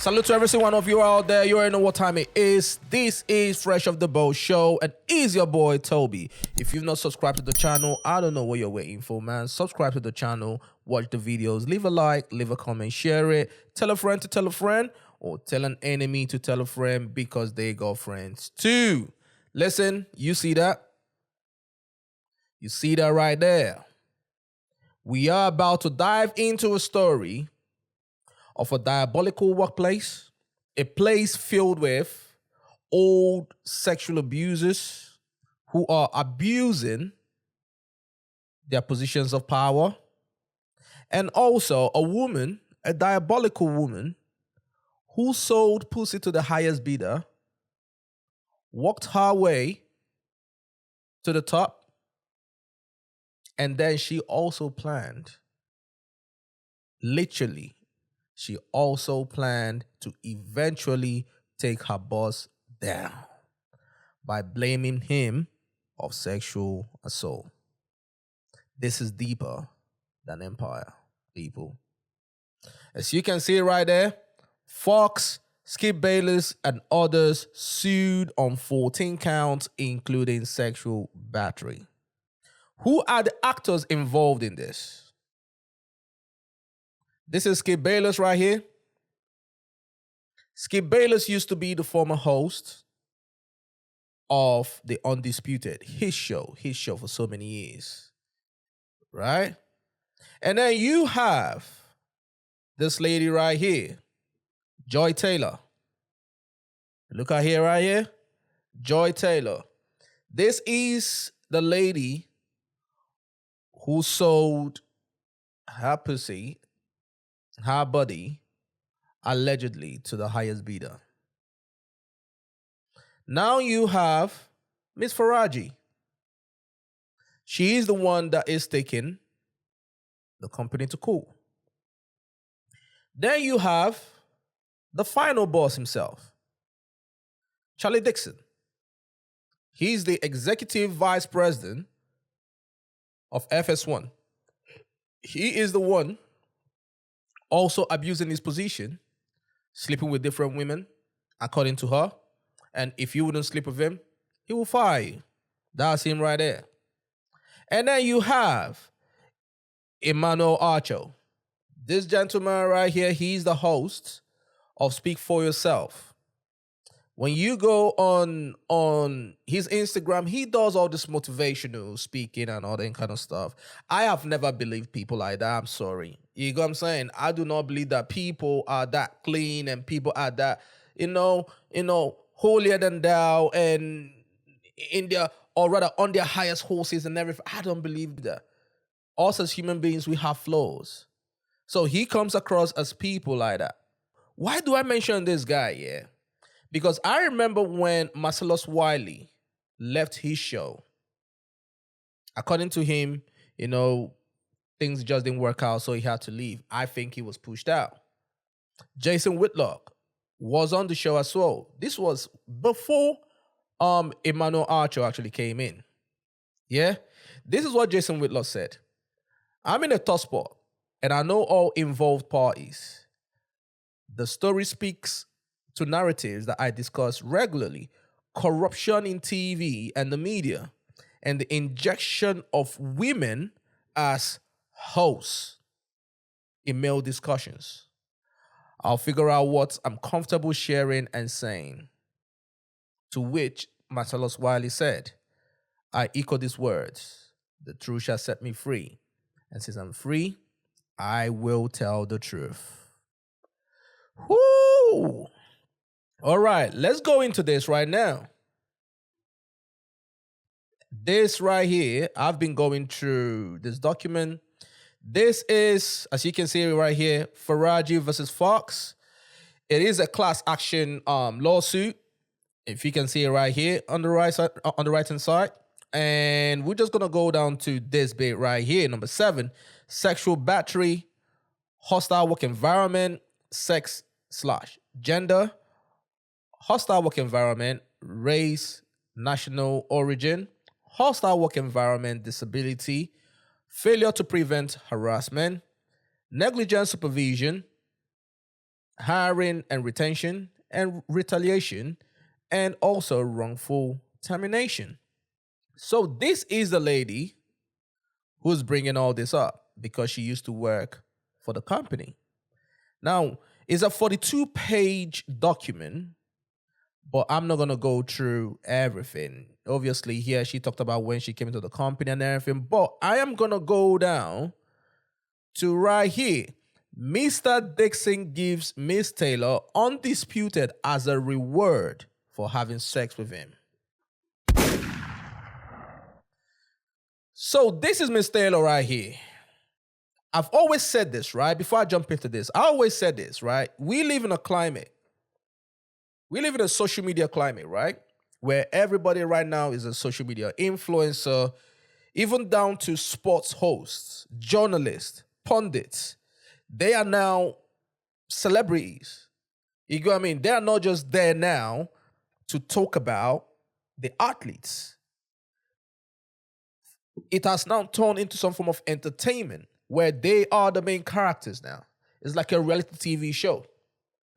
Salute to every single one of you out there. You already know what time it is. This is Fresh Off the Boat Show, and is your boy Toby. If you've not subscribed to the channel, I don't know what you're waiting for, man. Subscribe to the channel, watch the videos, leave a like, leave a comment, share it, tell a friend to tell a friend, or tell an enemy to tell a friend because they got friends too. Listen, you see that? You see that right there? We are about to dive into a story of a diabolical workplace, a place filled with old sexual abusers who are abusing their positions of power, and also a woman, a diabolical woman, who sold pussy to the highest bidder, walked her way to the top, and then she also planned, literally, she also planned to eventually take her boss down by blaming him of sexual assault. This is deeper than empire, people. As you can see right there, Fox, Skip Bayless, and others sued on 14 counts, including sexual battery. Who are the actors involved in this? This is Skip Bayless right here. Skip Bayless used to be the former host of The Undisputed, his show for so many years, right? And then you have this lady right here, Joy Taylor. Look at here right here, Joy Taylor. This is the lady who sold her pussy, her body, allegedly to the highest bidder. Now you have Miss Faraji. She is the one that is taking the company to court. Then you have the final boss himself, Charlie Dixon. He's the executive vice president of FS1. He is the one also abusing his position, sleeping with different women, according to her. And if you wouldn't sleep with him, he will fire you. That's him right there. And then you have Emmanuel Archo. This gentleman right here, he's the host of Speak For Yourself. When you go on his Instagram, he does all this motivational speaking and all that kind of stuff. I have never believed people like that. I'm sorry. You know what I'm saying? I do not believe that people are that clean and people are that, holier than thou and in their, or rather on their highest horses and everything. I don't believe that. Us as human beings, we have flaws. So he comes across as people like that. Why do I mention this guy? Yeah. Because I remember when Marcellus Wiley left his show, according to him, things just didn't work out, so he had to leave. I think he was pushed out. Jason Whitlock was on the show as well. This was before Emmanuel Archer actually came in. Yeah? This is what Jason Whitlock said. I'm in a tough spot, and I know all involved parties. The story speaks to narratives that I discuss regularly, corruption in TV and the media, and the injection of women as hosts in male discussions. I'll figure out what I'm comfortable sharing and saying. To which Marcellus Wiley said, I echo these words, the truth shall set me free. And since I'm free, I will tell the truth. Whoo! All right, let's go into this right now. This right here, I've been going through this document. This is, as you can see right here, Faraji versus Fox. It is a class action lawsuit. If you can see it right here on the right side, on the right hand side. And we're just gonna go down to this bit right here, number 7, sexual battery, hostile work environment, sex/gender, hostile work environment, race, national origin, hostile work environment, disability, failure to prevent harassment, negligent supervision, hiring and retention, and retaliation, and also wrongful termination. So this is the lady who's bringing all this up because she used to work for the company. Now, it's a 42-page document, but I'm not going to go through everything. Obviously, here she talked about when she came into the company and everything, but I am going to go down to right here. Mr. Dixon gives Miss Taylor undisputed as a reward for having sex with him. So this is Miss Taylor right here. I've always said this, right? Before I jump into this, I always said this, right? We live in a climate. We live in a social media climate, right? Where everybody right now is a social media influencer, even down to sports hosts, journalists, pundits. They are now celebrities. You know what I mean? They are not just there now to talk about the athletes. It has now turned into some form of entertainment where they are the main characters now. It's like a reality TV show,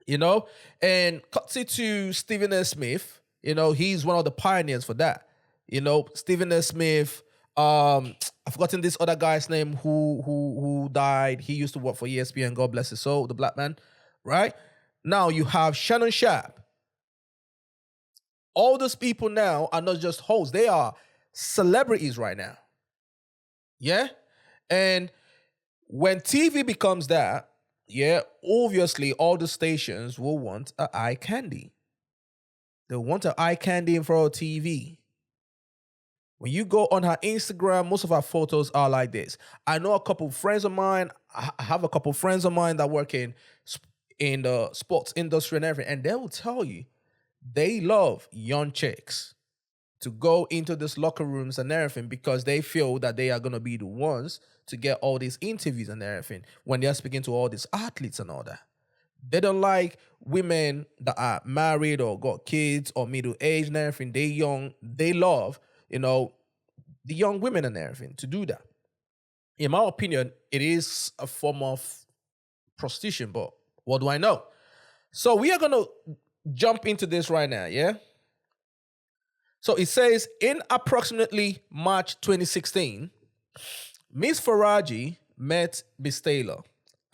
you know? And courtesy to Stephen S. Smith, you know, he's one of the pioneers for that. You know, Stephen S. Smith, I've forgotten this other guy's name who died. He used to work for ESPN, God bless his soul, the black man, right? Now you have Shannon Sharp. All those people now are not just hosts. They are celebrities right now. Yeah? And when TV becomes that, yeah, obviously all the stations will want an eye candy. They want an eye candy in front of TV. When you go on her Instagram, most of her photos are like this. I know a couple of friends of mine. I have a couple of friends of mine that work in the sports industry and everything, and they will tell you they love young chicks to go into these locker rooms and everything because they feel that they are going to be the ones to get all these interviews and everything when they're speaking to all these athletes and all that. They don't like women that are married or got kids or middle-aged and everything. They young. They love, you know, the young women and everything to do that. In my opinion, it is a form of prostitution, but what do I know? So we are going to jump into this right now, yeah? So it says, in approximately March 2016, Ms. Faraji met Ms. Taylor,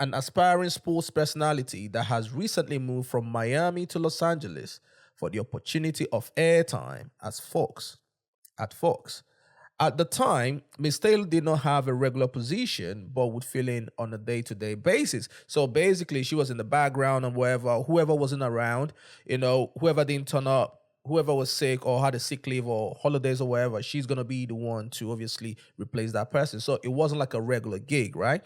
an aspiring sports personality that has recently moved from Miami to Los Angeles for the opportunity of airtime at Fox. At the time, Ms. Taylor did not have a regular position, but would fill in on a day-to-day basis. So basically, she was in the background and whoever wasn't around, you know, whoever didn't turn up, whoever was sick or had a sick leave or holidays or whatever, she's going to be the one to obviously replace that person. So it wasn't like a regular gig, right?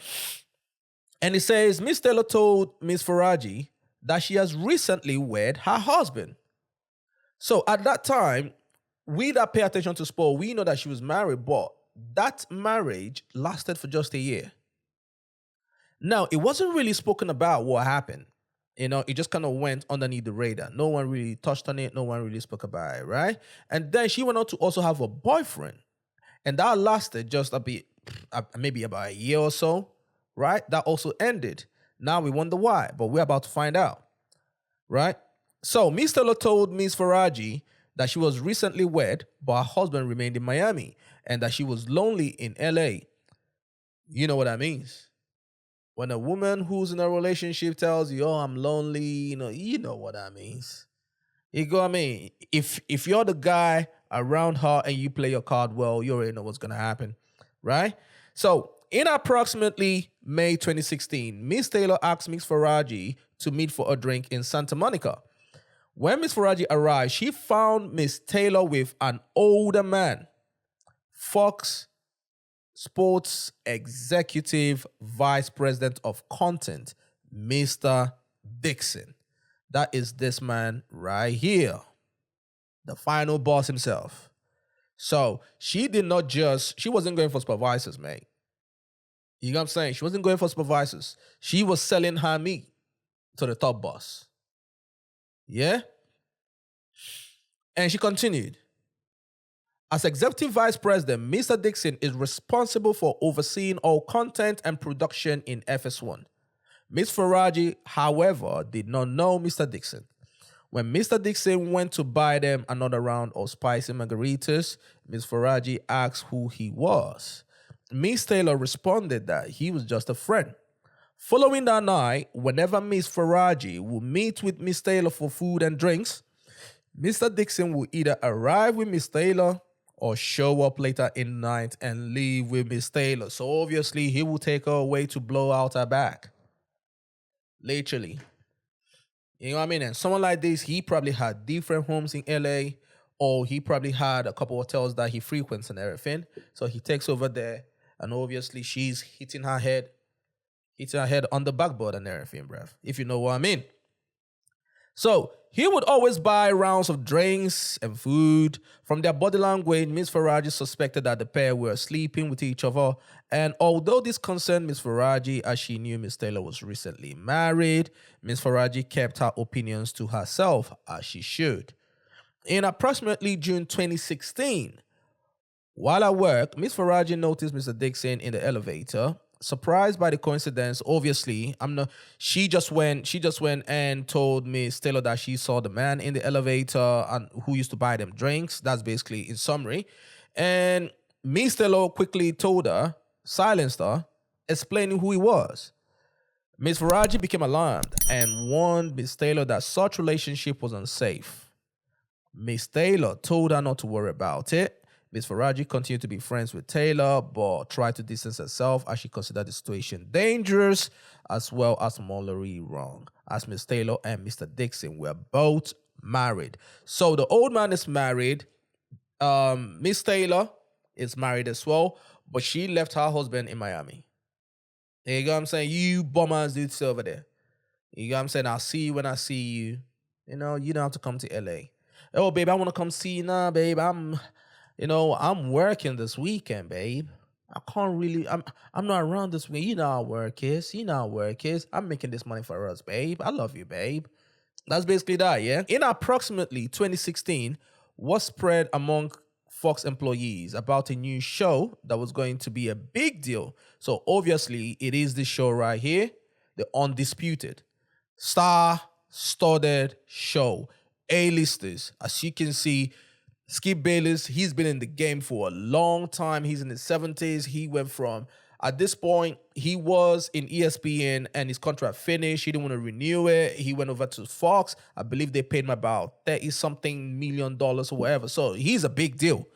And it says, Ms. Taylor told Ms. Faraji that she has recently wed her husband. So at that time, we that pay attention to sport, we know that she was married, but that marriage lasted for just a year. Now, it wasn't really spoken about what happened. You know, it just kind of went underneath the radar. No one really touched on it. No one really spoke about it, right? And then she went on to also have a boyfriend. And that lasted just a bit, maybe about a year or so, right? That also ended. Now we wonder why, but we're about to find out, right? So Ms. Taylor told Ms. Faraji that she was recently wed, but her husband remained in Miami, and that she was lonely in LA. You know what that means? When a woman who's in a relationship tells you, oh, I'm lonely, you know what that means. You go, I mean, if you're the guy around her and you play your card well, you already know what's going to happen, right? So in approximately May 2016, Ms. Taylor asked Ms. Faraji to meet for a drink in Santa Monica. When Ms. Faraji arrived, she found Ms. Taylor with an older man, Fox Sports Executive Vice President of Content, Mr. Dixon. That is this man right here, the final boss himself. So she wasn't going for supervisors, mate. You know what I'm saying? She wasn't going for supervisors. She was selling her meat to the top boss. Yeah? And she continued. As Executive Vice President, Mr. Dixon is responsible for overseeing all content and production in FS1. Miss Faraji, however, did not know Mr. Dixon. When Mr. Dixon went to buy them another round of spicy margaritas, Miss Faraji asked who he was. Miss Taylor responded that he was just a friend. Following that night, whenever Miss Faraji would meet with Miss Taylor for food and drinks, Mr. Dixon would either arrive with Miss Taylor or show up later in the night and leave with Miss Taylor. So obviously, he will take her away to blow out her back. Literally. You know what I mean? And someone like this, he probably had different homes in LA, or he probably had a couple of hotels that he frequents and everything. So he takes over there, and obviously she's hitting her head on the backboard and everything, bruv. If you know what I mean. So he would always buy rounds of drinks and food. From their body language, Miss Faraji suspected that the pair were sleeping with each other. And although this concerned Miss Faraji, as she knew Miss Taylor was recently married, Miss Faraji kept her opinions to herself, as she should. In approximately June 2016, while at work, Miss Faraji noticed Mr. Dixon in the elevator. Surprised by the coincidence, obviously, she just went and told Miss Taylor that she saw the man in the elevator and who used to buy them drinks. That's basically in summary. And Miss Taylor quickly told her, silenced her, explaining who he was. Miss Faraji became alarmed and warned Miss Taylor that such relationship was unsafe. Miss Taylor told her not to worry about it. Miss Faraji continued to be friends with Taylor, but tried to distance herself as she considered the situation dangerous as well as morally wrong, as Miss Taylor and Mr. Dixon were both married. So the old man is married. Miss Taylor is married as well, but she left her husband in Miami. You know what I'm saying? You bummers do stay over there. You know what I'm saying? I'll see you when I see you. You know, you don't have to come to LA. Oh, babe, I want to come see you now, babe. I'm working this weekend, babe. I can't really, I'm not around this week. You know how work is. I'm making this money for us, babe. I love you, babe. That's basically that, yeah? In approximately 2016, was spread among Fox employees about a new show that was going to be a big deal. So obviously, it is this show right here, the Undisputed, star-studded show. A-listers, as you can see, Skip Bayless, he's been in the game for a long time. He's in his 70s. He went from, at this point, he was in ESPN and his contract finished. He didn't want to renew it. He went over to Fox. I believe they paid him about $30-something million or whatever. So he's a big deal.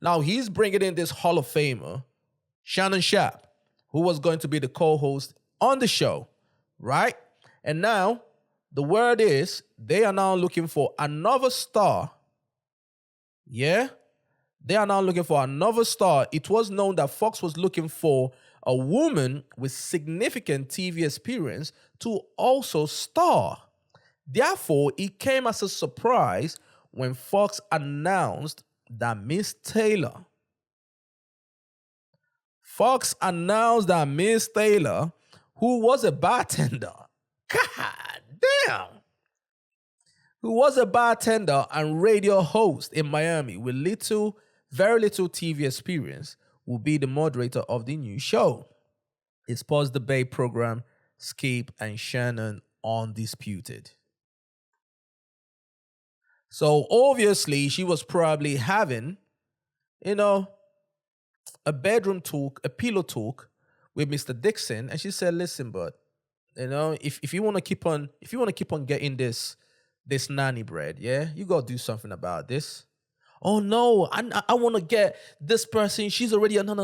Now he's bringing in this Hall of Famer, Shannon Sharpe, who was going to be the co-host on the show, right? And now the word is they are now looking for another star. Yeah, they are now looking for another star. It was known that Fox was looking for a woman with significant TV experience to also star. Therefore, it came as a surprise when Fox announced that Miss Taylor, who was a bartender, God damn, who was a bartender and radio host in Miami with very little TV experience, will be the moderator of the new show. It's post debate program, Skip and Shannon Undisputed. So obviously she was probably having, a bedroom talk, a pillow talk with Mr. Dixon, and she said, "Listen, bud, if you want to keep on getting this nanny bread, yeah, you gotta do something about this. Oh no, I want to get this person. She's already no.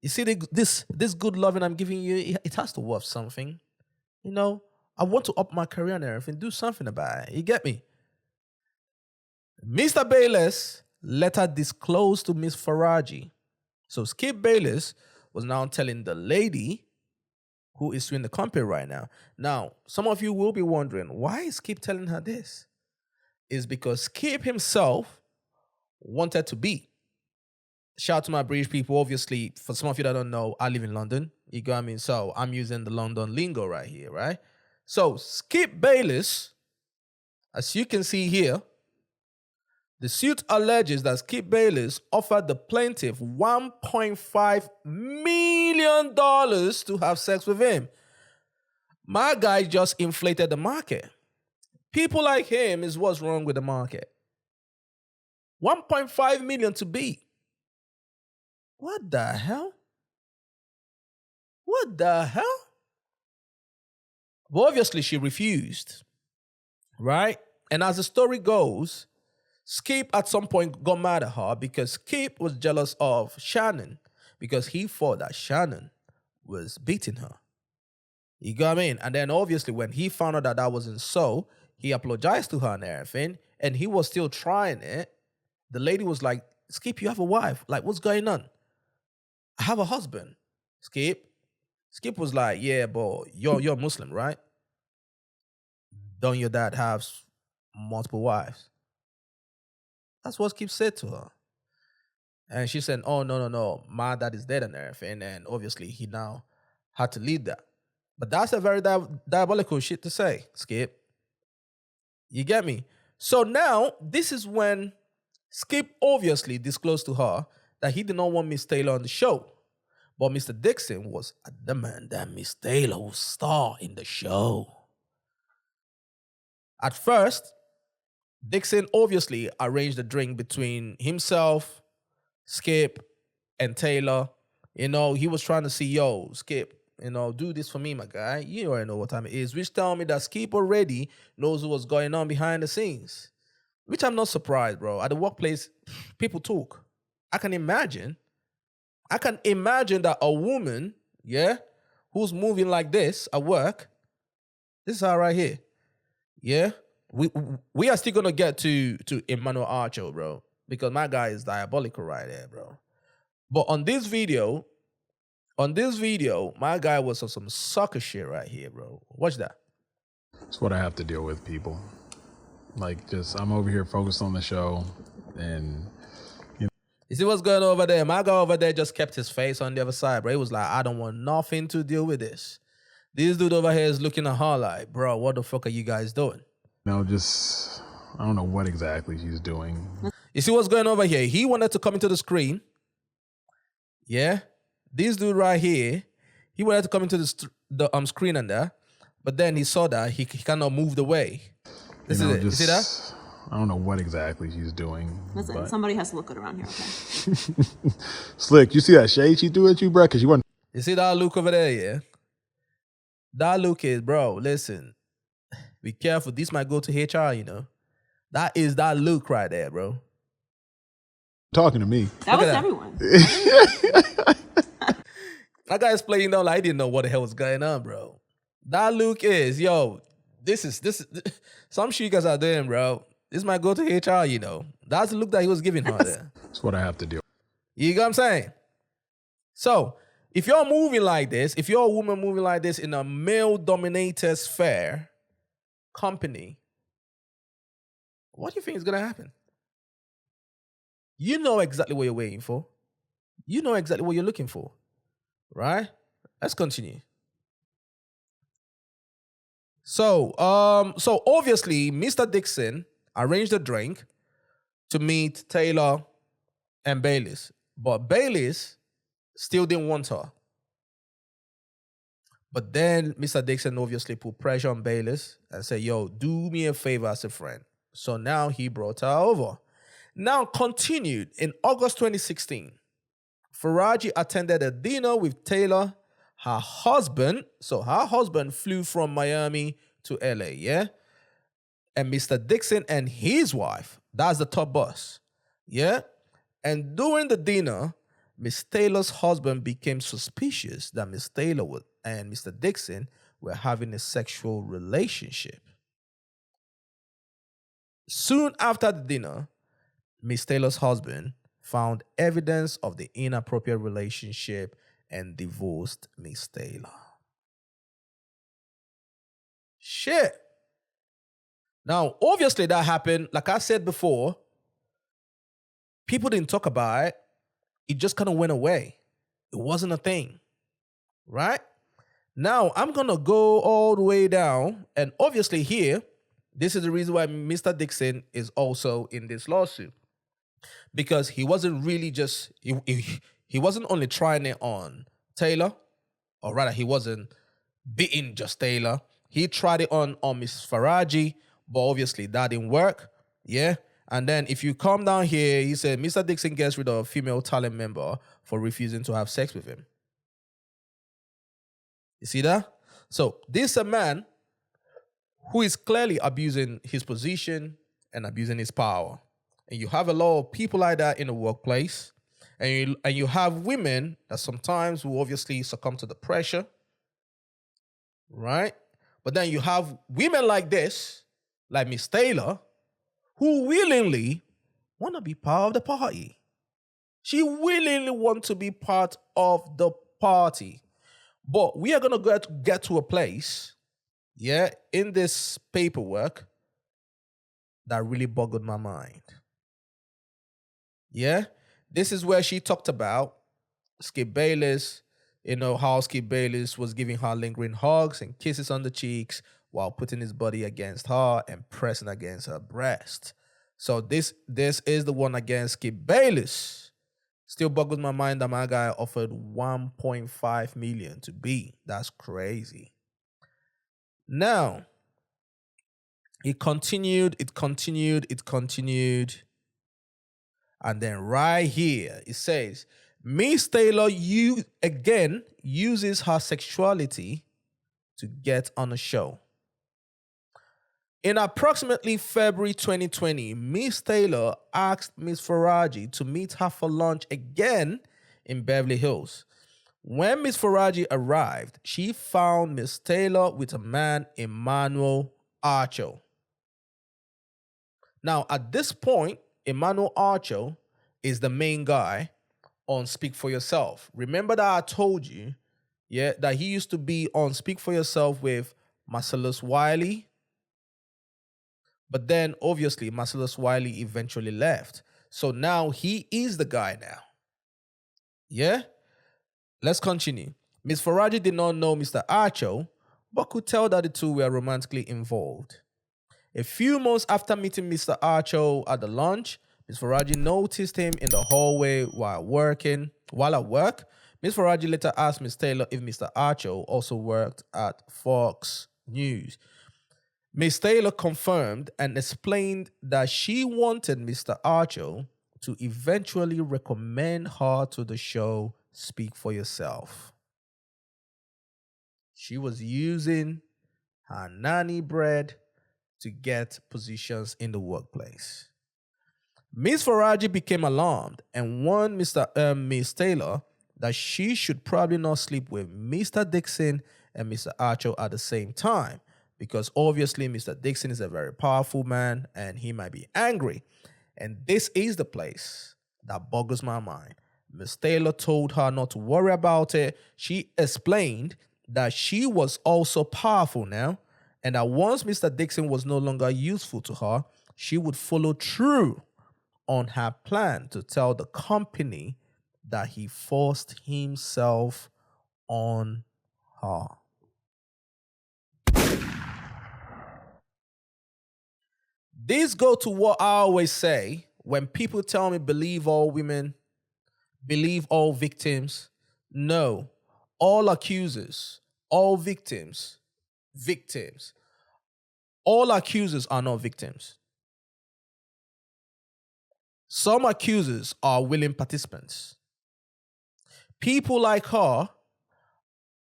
You see this good loving I'm giving you, it has to worth something. I want to up my career and everything. Do something about it. You get me?" Mr. Bayless later disclosed to Miss Faraji. So Skip Bayless was now telling the lady who is suing the company right now. Now, some of you will be wondering, why is Skip telling her this? It's because Skip himself wanted to be. Shout out to my British people. Obviously, for some of you that don't know, I live in London. You got me? So I'm using the London lingo right here, right? So Skip Bayless, as you can see here, The suit alleges that Skip Bayless offered the plaintiff $1.5 million to have sex with him. My guy just inflated the market. People like him is what's wrong with the market. 1.5 million to beat. What the hell? What the hell? But obviously she refused, right? And as the story goes, Skip at some point got mad at her because Skip was jealous of Shannon because he thought that Shannon was beating her. You got what I mean? And then obviously when he found out that that wasn't so, he apologized to her and everything, and he was still trying it. The lady was like, Skip, you have a wife. Like, what's going on? I have a husband. Skip was like, yeah, but you're Muslim, right? Don't your dad have multiple wives? That's what Skip said to her. And she said, oh, no. My dad is dead and everything. And obviously he now had to leave that. But that's a very diabolical shit to say, Skip. You get me? So now, this is when Skip obviously disclosed to her that he did not want Miss Taylor on the show. But Mr. Dixon was adamant that Miss Taylor would star in the show. At first, Dixon obviously arranged a drink between himself, Skip, and Taylor. You know, he was trying to see, yo, Skip, you know, do this for me, my guy. You already know what time it is. Which tell me that Skip already knows what's going on behind the scenes. Which I'm not surprised, bro. At the workplace, people talk. I can imagine that a woman, yeah, who's moving like this at work, this is her right here. Yeah? We are still gonna get to Emmanuel Archer, bro. Because my guy is diabolical right there, bro. But on this video, my guy was on some sucker shit right here, bro. Watch that. It's what I have to deal with, people. Like, just, I'm over here focused on the show, and you see what's going on over there? My guy over there just kept his face on the other side, bro. He was like, I don't want nothing to deal with this. This dude over here is looking at her like, bro, what the fuck are you guys doing? No, just, I don't know what exactly she's doing. You see what's going on over here? He wanted to come into the screen. Yeah? This dude right here, he wanted to come into the screen and there, but then he saw that he cannot move the way. This is it. You see that? I don't know what exactly she's doing. Listen, somebody has to look good around here, okay? Slick, you see that shade she threw at you, bro? Because you weren't. You see that look over there, yeah? That look is, bro, listen, be careful. This might go to HR, you know. That is that look right there, bro. Talking to me. That was everyone. That guy's playing down like I didn't know what the hell was going on, bro. That look is, yo, this is some shit you guys are doing, bro. This might go to HR, you know. That's the look that he was giving her there. That's what I have to do. You know what I'm saying? So, if you're moving like this, if you're a woman moving like this in a male-dominated sphere, company, what do you think is going to happen? You know exactly what you're waiting for. You know exactly what you're looking for, right? Let's continue. So obviously, Mr. Dixon arranged a drink to meet Taylor and Bayless, but Bayless still didn't want her. But then Mr. Dixon obviously put pressure on Bayless and said, yo, do me a favor as a friend. So now he brought her over. Now continued in August 2016. Faraji attended a dinner with Taylor, her husband. So her husband flew from Miami to LA, yeah? And Mr. Dixon and his wife, that's the top boss, yeah? And during the dinner, Miss Taylor's husband became suspicious that Miss Taylor and Mr. Dixon were having a sexual relationship. Soon after the dinner, Miss Taylor's husband found evidence of the inappropriate relationship and divorced Miss Taylor. Shit. Now, obviously that happened, like I said before, people didn't talk about it. It just kind of went away. It wasn't a thing, right? Now, I'm going to go all the way down, and obviously here, This is the reason why Mr. Dixon is also in this lawsuit. Because he wasn't really just, he wasn't only trying it on Taylor, or rather he wasn't beating just Taylor. He tried it on Miss Faraji, but obviously that didn't work. Yeah. And then if you come down here, he said Mr. Dixon gets rid of a female talent member for refusing to have sex with him. You see that? So this is a man who is clearly abusing his position and abusing his power. And you have a lot of people like that in the workplace. And you have women that sometimes will obviously succumb to the pressure. Right? But then you have women like this, like Miss Taylor, who willingly want to be part of the party. She willingly wants to be part of the party. But we are going to get to a place, yeah, in this paperwork that really boggled my mind. Yeah, this is where she talked about Skip Bayless, how Skip Bayless was giving her lingering hugs and kisses on the cheeks while putting his body against her and pressing against her breast. So this is the one against Skip Bayless. Still boggles my mind that my guy offered 1.5 million to be. That's crazy. Now, it continued. And then right here, it says, Miss Taylor again uses her sexuality to get on a show. In approximately February 2020, Miss Taylor asked Miss Faraji to meet her for lunch again in Beverly Hills. When Miss Faraji arrived, she found Miss Taylor with a man, Emmanuel Archo. Now, at this point, Emmanuel Archo is the main guy on Speak For Yourself. Remember that I told you, yeah, that he used to be on Speak For Yourself with Marcellus Wiley. But then, obviously, Marcellus Wiley eventually left. So now he is the guy now. Yeah? Let's continue. Miss Faraji did not know Mr. Archo, but could tell that the two were romantically involved. A few months after meeting Mr. Archo at the lunch, Miss Faraji noticed him in the hallway while at work. Miss Faraji later asked Miss Taylor if Mr. Archo also worked at Fox News. Miss Taylor confirmed and explained that she wanted Mr. Archo to eventually recommend her to the show Speak For Yourself. She was using her nanny bread to get positions in the workplace. Miss Faraji became alarmed and warned Miss Taylor that she should probably not sleep with Mr. Dixon and Mr. Archo at the same time, because obviously Mr. Dixon is a very powerful man and he might be angry. And this is the place that boggles my mind. Miss Taylor told her not to worry about it. She explained that she was also powerful now, and that once Mr. Dixon was no longer useful to her, she would follow through on her plan to tell the company that he forced himself on her. This goes to what I always say when people tell me believe all women, believe all victims. No, all accusers, all victims. All accusers are not victims. Some accusers are willing participants. People like her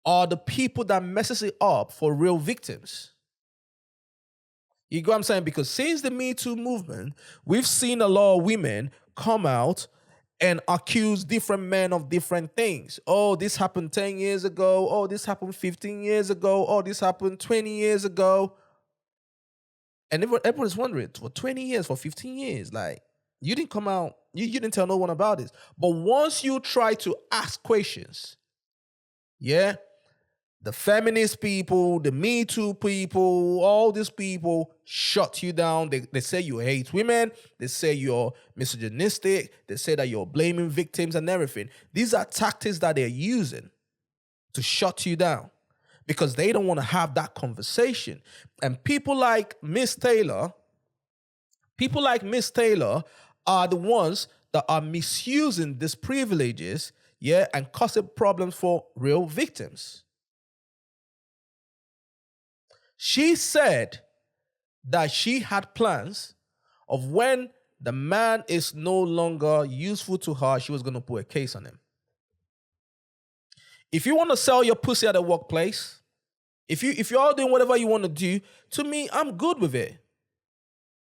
are the people that messes it up for real victims. You get what I'm saying? Because since the Me Too movement, we've seen a lot of women come out and accuse different men of different things. Oh, this happened 10 years ago. Oh, this happened 15 years ago. Oh, this happened 20 years ago. And everyone's wondering, for 20 years, for 15 years, like, you didn't come out, you didn't tell no one about this. But once you try to ask questions, yeah, the feminist people, the Me Too people, all these people shut you down. They say you hate women. They say you're misogynistic. They say that you're blaming victims and everything. These are tactics that they're using to shut you down. because they don't want to have that conversation. And people like Miss Taylor are the ones that are misusing these privileges, yeah, and causing problems for real victims. She said that she had plans of when the man is no longer useful to her, she was going to put a case on him. If you want to sell your pussy at the workplace, if you're all doing whatever you want to do, to me, I'm good with it.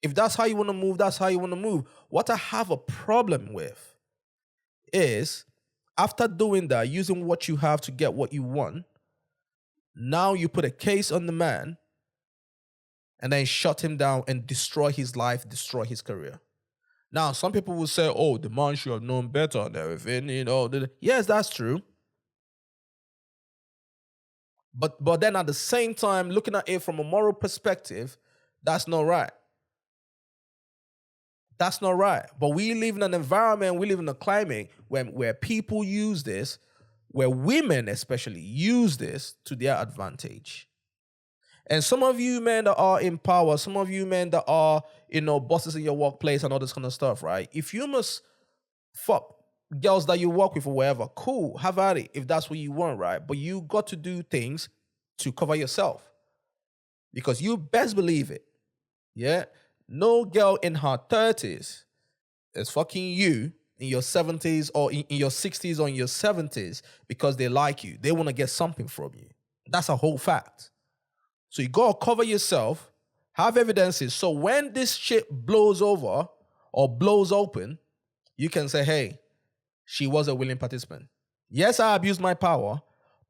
If that's how you want to move, that's how you want to move. What I have a problem with is after doing that, using what you have to get what you want, now you put a case on the man and then shut him down and destroy his life, destroy his career. Now, some people will say, oh, the man should have known better and everything, you know. Yes, that's true. But then at the same time, looking at it from a moral perspective, that's not right. That's not right. But we live in an environment, we live in a climate where people use this, where women especially use this to their advantage. And some of you men that are in power, some of you men that are, bosses in your workplace and all this kind of stuff, right? If you must fuck girls that you work with or whatever, cool, have at it if that's what you want, right? But you got to do things to cover yourself. Because you best believe it, yeah? No girl in her 30s is fucking you in your 70s or in your 60s or in your 70s because they like you. They want to get something from you. That's a whole fact. So you got to cover yourself, have evidences. So when this shit blows over or blows open, you can say, hey, she was a willing participant. Yes, I abused my power.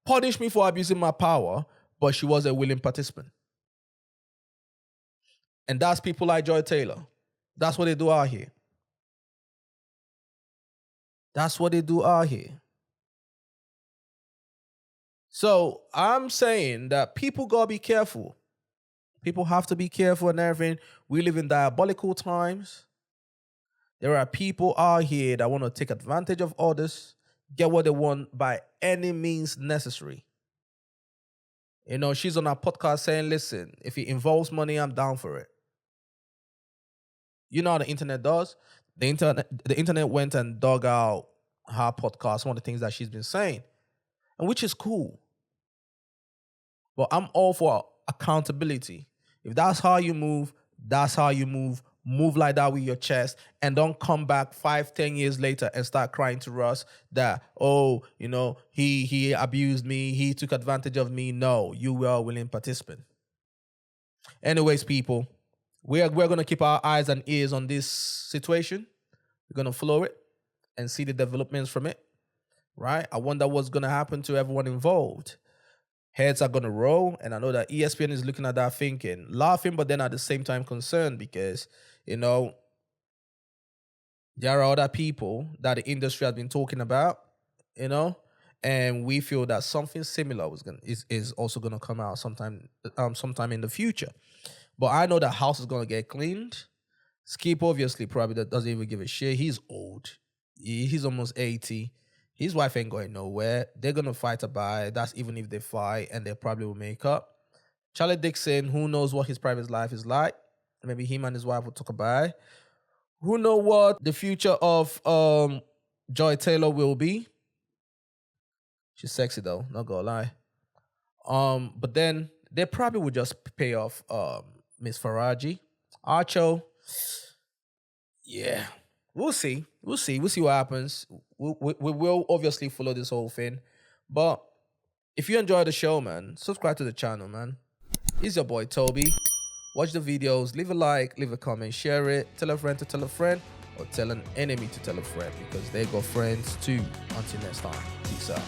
Punish me for abusing my power, but she was a willing participant. And that's people like Joy Taylor. That's what they do out here. That's what they do out here. So I'm saying that people gotta be careful. People have to be careful and everything. We live in diabolical times. There are people out here that want to take advantage of others, get what they want by any means necessary. She's on our podcast saying, listen, if it involves money, I'm down for it. You know how the internet does? The internet went and dug out her podcast, one of the things that she's been saying, and which is cool. But I'm all for accountability. If that's how you move, that's how you move. Move like that with your chest and don't come back 5-10 years later and start crying to us that, oh, he abused me, he took advantage of me. No, you were a willing participant. Anyways, people, we're going to keep our eyes and ears on this situation. We're going to follow it and see the developments from it, right? I wonder what's going to happen to everyone involved. Heads are going to roll, and I know that ESPN is looking at that thinking, laughing, but then at the same time concerned because, there are other people that the industry has been talking about, and we feel that something similar is also going to come out sometime in the future. But I know that house is going to get cleaned. Skip obviously probably doesn't even give a shit. He's old. He's almost 80. His wife ain't going nowhere. They're going to fight about it. That's even if they fight, and they probably will make up. Charlie Dixon, who knows what his private life is like? Maybe him and his wife will talk about it. Who knows what the future of Joy Taylor will be? She's sexy though, not gonna lie. But then they probably would just pay off Miss Faraji. Archo, yeah. We'll see what happens. We will obviously follow this whole thing. But if you enjoy the show, man, subscribe to the channel, man. It's your boy, Toby. Watch the videos, leave a like, leave a comment, share it, tell a friend to tell a friend, or tell an enemy to tell a friend because they got friends too. Until next time, peace out.